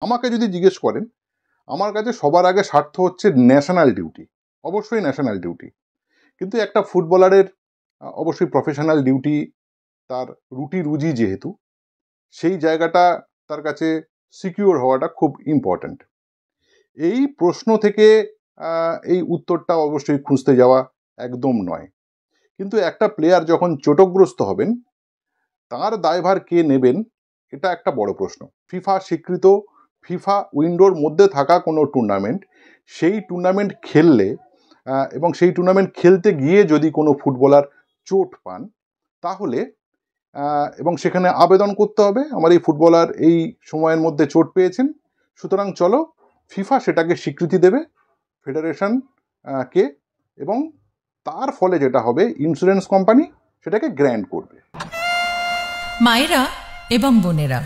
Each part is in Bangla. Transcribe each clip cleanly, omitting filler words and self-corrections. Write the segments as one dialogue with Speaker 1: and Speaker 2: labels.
Speaker 1: আমাকে যদি জিজ্ঞেস করেন, আমার কাছে সবার আগে স্বার্থ হচ্ছে ন্যাশনাল ডিউটি, অবশ্যই ন্যাশনাল ডিউটি। কিন্তু একটা ফুটবলারের অবশ্যই প্রফেশনাল ডিউটি, তার রুটি রুজি যেহেতু, সেই জায়গাটা তার কাছে সিকিউর হওয়াটা খুব ইম্পর্ট্যান্ট। এই প্রশ্ন থেকে এই উত্তরটা অবশ্যই খুঁজতে যাওয়া একদম নয়। কিন্তু একটা প্লেয়ার যখন চোটগ্রস্ত হবেন, তার দায়ভার কে নেবেন, এটা একটা বড় প্রশ্ন। ফিফা স্বীকৃত, ফিফা উইন্ডোর মধ্যে থাকা কোনো টুর্নামেন্ট, সেই টুর্নামেন্ট খেললে এবং সেই টুর্নামেন্ট খেলতে গিয়ে যদি কোনো ফুটবলার চোট পান, তাহলে এবং সেখানে আবেদন করতে হবে আমার এই ফুটবলার এই সময়ের মধ্যে চোট পেয়েছেন, সুতরাং চলো ফিফা সেটাকে স্বীকৃতি দেবে ফেডারেশন কে, এবং তার ফলে যেটা হবে ইন্স্যুরেন্স কোম্পানি সেটাকে গ্র্যান্ট করবে।
Speaker 2: মায়েরা এবং বোনেরা,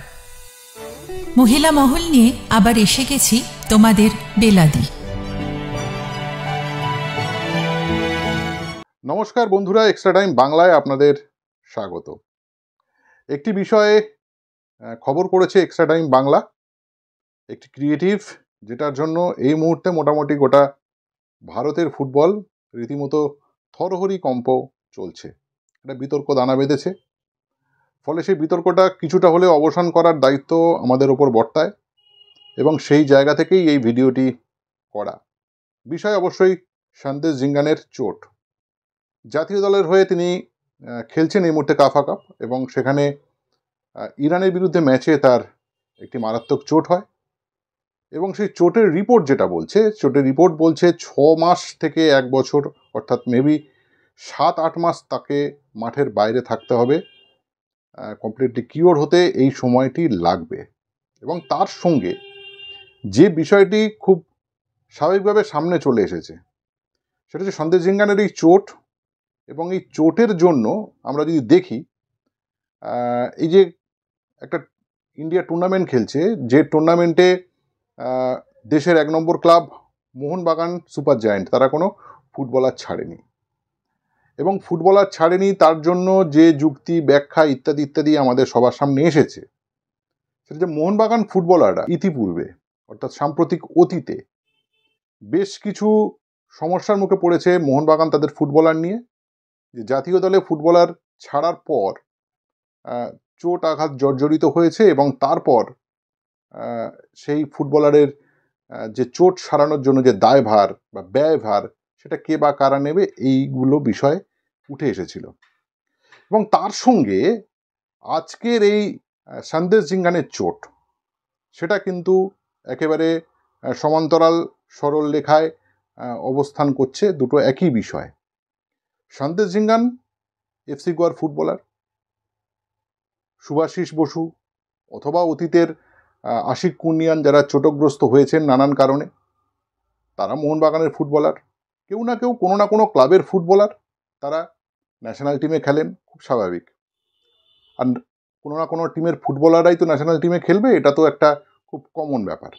Speaker 2: মহিলা মহল নিয়ে আবার এসে গেছি তোমাদের বেলাদি।
Speaker 1: নমস্কার বন্ধুরা, এক্সট্রা টাইম বাংলায় আপনাদের স্বাগত। একটি বিষয়ে খবর করেছে এক্সট্রা টাইম বাংলা, একটি ক্রিয়েটিভ, যেটার জন্য এই মুহূর্তে মোটামুটি গোটা ভারতের ফুটবল রীতিমতো থরহরি কম্প চলছে। একটা বিতর্ক দানা বেঁধেছে, ফলে সেই বিতর্কটা কিছুটা হলেও অবসান করার দায়িত্ব আমাদের ওপর বর্তায়, এবং সেই জায়গা থেকেই এই ভিডিওটি করা। বিষয় অবশ্যই সন্দেশ জিঙ্গানের চোট। জাতীয় দলের হয়ে তিনি খেলছেন এই মুহূর্তে কাফা কাপ, এবং সেখানে ইরানের বিরুদ্ধে ম্যাচে তার একটি মারাত্মক চোট হয়, এবং সেই চোটের রিপোর্ট যেটা বলছে, চোটের রিপোর্ট বলছে 6 মাস থেকে 1 বছর, অর্থাৎ মেবি 7-8 মাস তাকে মাঠের বাইরে থাকতে হবে, কমপ্লিটলি কিওর হতে এই সময়টি লাগবে। এবং তার সঙ্গে যে বিষয়টি খুব স্বাভাবিকভাবে সামনে চলে এসেছে, সেটা হচ্ছে সন্দেশ জিঙ্গানের এই চোট, এবং এই চোটের জন্য আমরা যদি দেখি, এই যে একটা ইন্ডিয়া টুর্নামেন্ট খেলছে, যে টুর্নামেন্টে দেশের 1 নম্বর ক্লাব মোহনবাগান সুপার জায়ান্ট, তারা কোনো ফুটবলার ছাড়েনি, এবং ফুটবলার ছাড়েনি তার জন্য যে যুক্তি, ব্যাখ্যা ইত্যাদি ইত্যাদি আমাদের সবার সামনে এসেছে, সেটা যে মোহনবাগান ফুটবলাররা ইতিপূর্বে, অর্থাৎ সাম্প্রতিক অতীতে বেশ কিছু সমস্যার মুখে পড়েছে মোহনবাগান তাদের ফুটবলার নিয়ে। যে জাতীয় দলে ফুটবলার ছাড়ার পর চোট আঘাত জর্জরিত হয়েছে, এবং তারপর সেই ফুটবলারের যে চোট সারানোর জন্য যে দায়ভার বা ব্যয়ভার, সেটা কে বা কারা নেবে, এইগুলো বিষয় উঠে এসেছিল। এবং তার সঙ্গে আজকের এই সন্দেশ জিঙ্গানের চোট, সেটা কিন্তু একেবারে সমান্তরাল সরল রেখায় অবস্থান করছে, দুটো একই বিষয়। সন্দেশ জিঙ্গান এফসি গোয়ার ফুটবলার, শুভাশিস বসু অথবা অতীতের আশিক কুনিয়ান যারা চোটগ্রস্ত হয়েছেন নানান কারণে, তারা মোহনবাগানের ফুটবলার। কেউ না কেউ কোনো না কোনো ক্লাবের ফুটবলার, তারা ন্যাশনাল টিমে খেলেন, খুব স্বাভাবিক। আর কোনো না কোনো টিমের ফুটবলাররাই তো ন্যাশনাল টিমে খেলবে, এটা তো একটা খুব কমন ব্যাপার।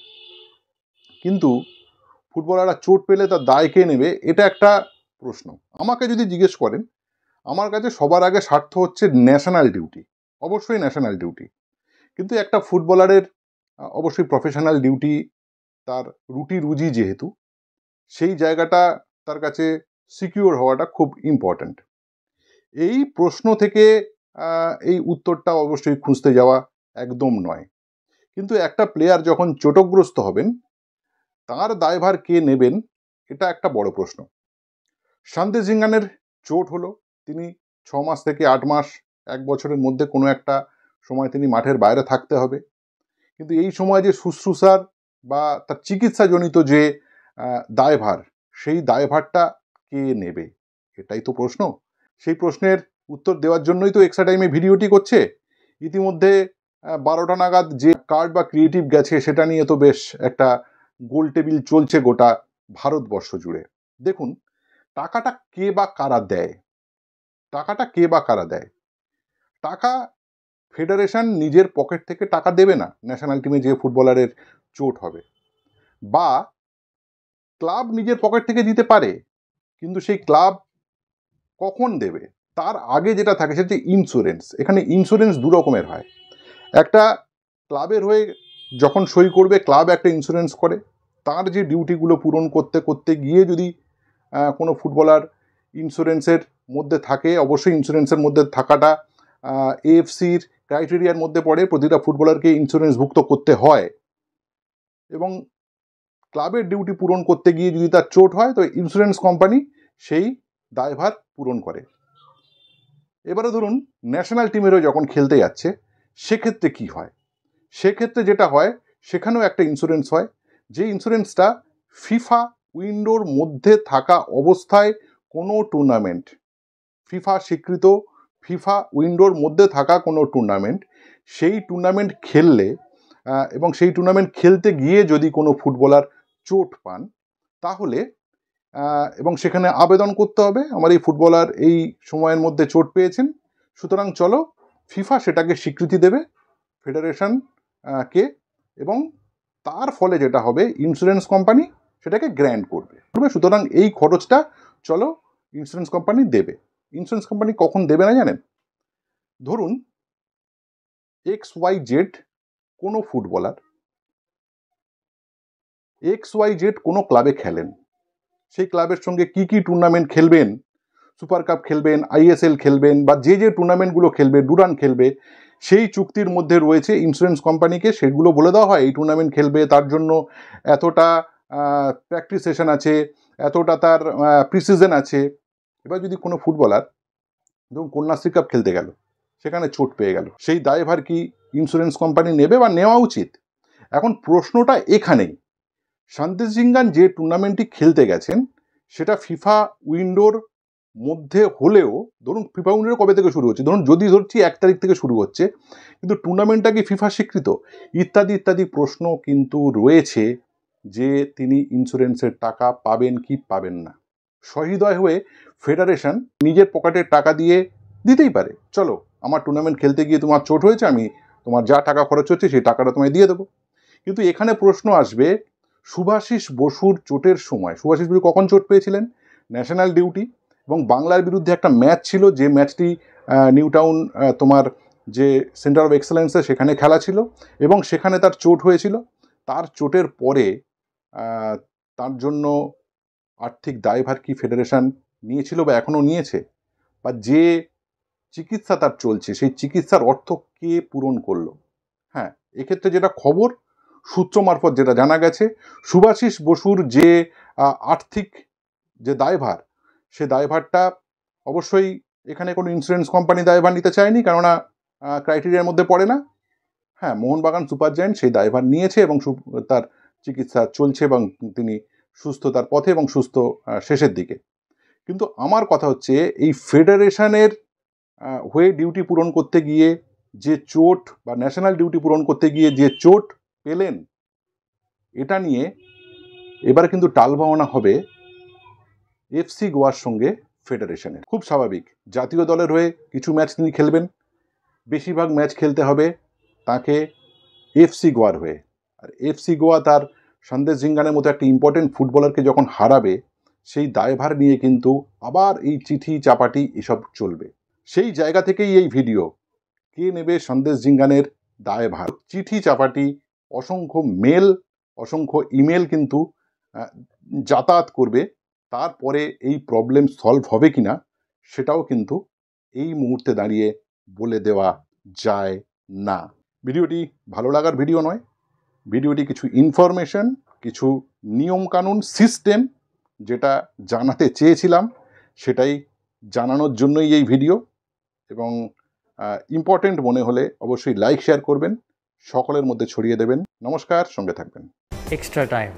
Speaker 1: কিন্তু ফুটবলাররা চোট পেলে তার দায় কে নেবে, এটা একটা প্রশ্ন। আমাকে যদি জিজ্ঞেস করেন, আমার কাছে সবার আগে স্বার্থ হচ্ছে ন্যাশনাল ডিউটি, অবশ্যই ন্যাশনাল ডিউটি। কিন্তু একটা ফুটবলারের অবশ্যই প্রফেশনাল ডিউটি, তার রুটি রুজি যেহেতু, সেই জায়গাটা তার কাছে সিকিউর হওয়াটা খুব ইম্পর্ট্যান্ট। এই প্রশ্ন থেকে এই উত্তরটা অবশ্যই খুঁজতে যাওয়া একদম নয়। কিন্তু একটা প্লেয়ার যখন চোটগ্রস্ত হবেন, তার দায়ভার কে নেবেন, এটা একটা বড় প্রশ্ন। সন্দেশ জিঙ্গানের চোট হলো, তিনি 6 মাস থেকে 8 মাস, 1 বছরের মধ্যে কোনো একটা সময় তিনি মাঠের বাইরে থাকতে হবে। কিন্তু এই সময় যে শুশ্রূষার বা তার চিকিৎসাজনিত যে দায়ভার, সেই দায়ভারটা কে নেবে, এটাই তো প্রশ্ন। সেই প্রশ্নের উত্তর দেওয়ার জন্যই তো এক্সট্রা টাইমে ভিডিওটি করছে। ইতিমধ্যে 12টা নাগাদ যে কার্ড বা ক্রিয়েটিভ গেছে, সেটা নিয়ে তো বেশ একটা গোল টেবিল চলছে গোটা ভারতবর্ষ জুড়ে। দেখুন, টাকাটা কে বা কারা দেয়, টাকাটা কে বা কারা দেয়। টাকা ফেডারেশন নিজের পকেট থেকে টাকা দেবে না ন্যাশনাল টিমে যে ফুটবলারের চোট হবে, বা ক্লাব নিজের পকেট থেকে দিতে পারে, কিন্তু সেই ক্লাব কখন দেবে, তার আগে যেটা থাকে সেটা হচ্ছে ইন্স্যুরেন্স। এখানে ইন্স্যুরেন্স দু রকমের হয়। একটা ক্লাবের হয়ে যখন সই করবে ক্লাব একটা ইন্স্যুরেন্স করে, তার যে ডিউটিগুলো পূরণ করতে করতে গিয়ে যদি কোনো ফুটবলার ইন্স্যুরেন্সের মধ্যে থাকে, অবশ্যই ইন্স্যুরেন্সের মধ্যে থাকাটা এএফসির ক্রাইটেরিয়ার মধ্যে পড়ে, প্রতিটা ফুটবলারকে ইন্স্যুরেন্সভুক্ত করতে হয়, এবং ক্লাবের ডিউটি পূরণ করতে গিয়ে যদি তার চোট হয় তো ইন্স্যুরেন্স কোম্পানি সেই দায়ভার পূরণ করে। এবারে ধরুন ন্যাশনাল টিমেরও যখন খেলতে যাচ্ছে, সেক্ষেত্রে কি হয়? সেক্ষেত্রে যেটা হয়, সেখানেও একটা ইন্স্যুরেন্স হয়, যে ইন্স্যুরেন্সটা ফিফা উইন্ডোর মধ্যে থাকা অবস্থায় কোনো টুর্নামেন্ট, ফিফা স্বীকৃত ফিফা উইন্ডোর মধ্যে থাকা কোনো টুর্নামেন্ট, সেই টুর্নামেন্ট খেললে এবং সেই টুর্নামেন্ট খেলতে গিয়ে যদি কোনো ফুটবলার চোট পান, তাহলে এবং সেখানে আবেদন করতে হবে আমার এই ফুটবলার এই সময়ের মধ্যে চোট পেয়েছেন, সুতরাং চলো ফিফা সেটাকে স্বীকৃতি দেবে ফেডারেশনকে, এবং তার ফলে যেটা হবে ইন্স্যুরেন্স কোম্পানি সেটাকে গ্র্যান্ট করবে। সুতরাং এই খরচটা চলো ইন্স্যুরেন্স কোম্পানি দেবে। ইন্স্যুরেন্স কোম্পানি কখন দেবে না জানেন? ধরুন XYZ কোনো ফুটবলার XYZ কোনো ক্লাবে খেলেন, সেই ক্লাবের সঙ্গে কি কি টুর্নামেন্ট খেলবেন, সুপার কাপ খেলবেন, ISL খেলবেন, বা যে যে টুর্নামেন্টগুলো খেলবে, ডুরান খেলবে, সেই চুক্তির মধ্যে রয়েছে ইন্স্যুরেন্স কোম্পানিকে সেগুলো বলে দেওয়া হয়। এই টুর্নামেন্ট খেলবে, তার জন্য এতটা প্র্যাকটিস সেশন আছে, এতটা তার প্রিসিজন আছে। এবার যদি কোনো ফুটবলার ধরুন কন্যাশ্রী কাপ খেলতে গেল, সেখানে চোট পেয়ে গেল, সেই দায়ভার কি ইন্স্যুরেন্স কোম্পানি নেবে বা নেওয়া উচিত? এখন প্রশ্নটা এখানেই। শান্তি সিংগান যে টুর্নামেন্টটি খেলতে গেছেন সেটা ফিফা উইন্ডোর মধ্যে হলেও, ধরুন ফিফা উইন্ডোর কবে থেকে শুরু হচ্ছে, ধরুন যদি ধরছি 1 তারিখ থেকে শুরু হচ্ছে, কিন্তু টুর্নামেন্টটা কি ফিফা স্বীকৃত, ইত্যাদি ইত্যাদি প্রশ্ন কিন্তু রয়েছে, যে তিনি ইন্স্যুরেন্সের টাকা পাবেন কি পাবেন না। সহৃদয় হয়ে ফেডারেশন নিজের পকেটের টাকা দিয়ে দিতেই পারে, চলো আমার টুর্নামেন্ট খেলতে গিয়ে তোমার চোট হয়েছে, আমি তোমার যা টাকা খরচ হচ্ছে সেই টাকাটা তোমায় দিয়ে দেবো। কিন্তু এখানে প্রশ্ন আসবে, শুভাশিস বসুর চোটের সময়, শুভাশিস বসু কখন চোট পেয়েছিলেন? ন্যাশনাল ডিউটি এবং বাংলার বিরুদ্ধে একটা ম্যাচ ছিল, যে ম্যাচটি নিউ টাউন তোমার যে সেন্টার অফ এক্সেলেন্সে সেখানে খেলা ছিল, এবং সেখানে তার চোট হয়েছিল। তার চোটের পরে তার জন্য আর্থিক দায়ভার কি ফেডারেশন নিয়েছিল বা এখনও নিয়েছে? বা যে চিকিৎসা তার চলছে, সেই চিকিৎসার অর্থ কে পূরণ করলো? হ্যাঁ, এক্ষেত্রে যেটা খবর সূত্র মারফত যেটা জানা গেছে, শুভাশিস বসুর যে আর্থিক যে দায়ভার, সে দায়ভারটা অবশ্যই এখানে কোনো ইন্স্যুরেন্স কোম্পানি দায়ভার নিতে চায়নি, কেননা ক্রাইটেরিয়ার মধ্যে পড়ে না। হ্যাঁ, মোহনবাগান সুপার জায়ান্ট সেই দায়ভার নিয়েছে এবং তার চিকিৎসা চলছে এবং তিনি সুস্থতার পথে এবং সুস্থ শেষের দিকে। কিন্তু আমার কথা হচ্ছে, এই ফেডারেশনের হয়ে ডিউটি পূরণ করতে গিয়ে যে চোট, বা ন্যাশনাল ডিউটি পূরণ করতে গিয়ে যে চোট পেলেন, এটা নিয়ে এবার কিন্তু টালবাহনা হবে FC গোয়ার সঙ্গে ফেডারেশনের। খুব স্বাভাবিক, জাতীয় দলের হয়ে কিছু ম্যাচ তিনি খেলবেন, বেশিরভাগ ম্যাচ খেলতে হবে তাকে FC গোয়ার হয়ে। আর FC গোয়া তার সন্দেশ ঝিঙ্গানের মতো একটা ইম্পর্টেন্ট ফুটবলারকে যখন হারাবে, সেই দায়ভার নিয়ে কিন্তু আবার এই চিঠি চাপাটি এসব চলবে। সেই জায়গা থেকেই এই ভিডিও, কে নেবে সন্দেশ ঝিঙ্গানের দায়ভার। চিঠি চাপাটি, অসংখ্য মেল, অসংখ্য ইমেল কিন্তু যাতায়াত করবে, তারপরে এই প্রবলেম সলভ হবে কিনা সেটাও কিন্তু এই মুহূর্তে দাঁড়িয়ে বলে দেওয়া যায় না। ভিডিওটি ভালো লাগার ভিডিও নয়, ভিডিওটি কিছু ইনফরমেশন, কিছু নিয়মকানুন, সিস্টেম যেটা জানাতে চেয়েছিলাম সেটাই জানানোর জন্যই এই ভিডিও। এবং ইম্পর্টেন্ট মনে হলে অবশ্যই লাইক শেয়ার করবেন, সকলের মধ্যে ছড়িয়ে দেবেন। নমস্কার, সঙ্গে থাকবেন।
Speaker 3: Extra time.